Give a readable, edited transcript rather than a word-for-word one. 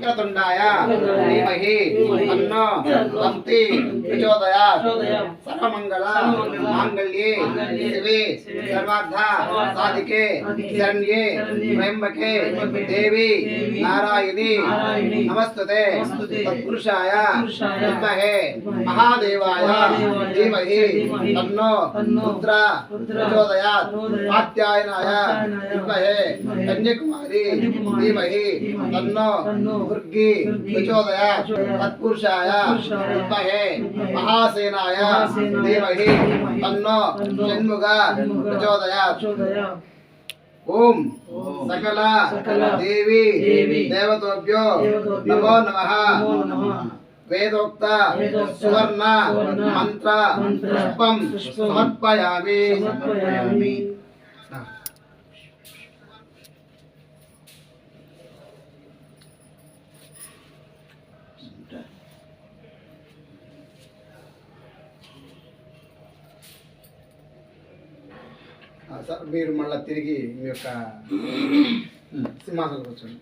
वक्रतुंडाय धीमहि तन्नो दन्ति प्रचोदयात् सर्वमंगल मांगल्ये शिवे सर्वार्थ साधिके शरण्ये त्र्यंबके देवी नारायणी नमस्तुते तत्पुरुषाय विद्महे महादेवाय धीमहि तन्नो रुद्र प्रचोदयात् कात्यायनाय विद्महे कन्याकुमारी धीमहि तन्नो दुर्गी प्रचोदयात् तत्पुरुषाय विद्महे महासेनाय धीमहि तन्नो षण्मुख प्रचोदयात्। ओम सकल देवी देवतोभ्यो नमो नमः। वेदोक्त सुवर्ण मंत्र पुष्पं समर्पयामि। మీరు మళ్ళీ తిరిగి మీ యొక్క సింహాసనం కూర్చోండి.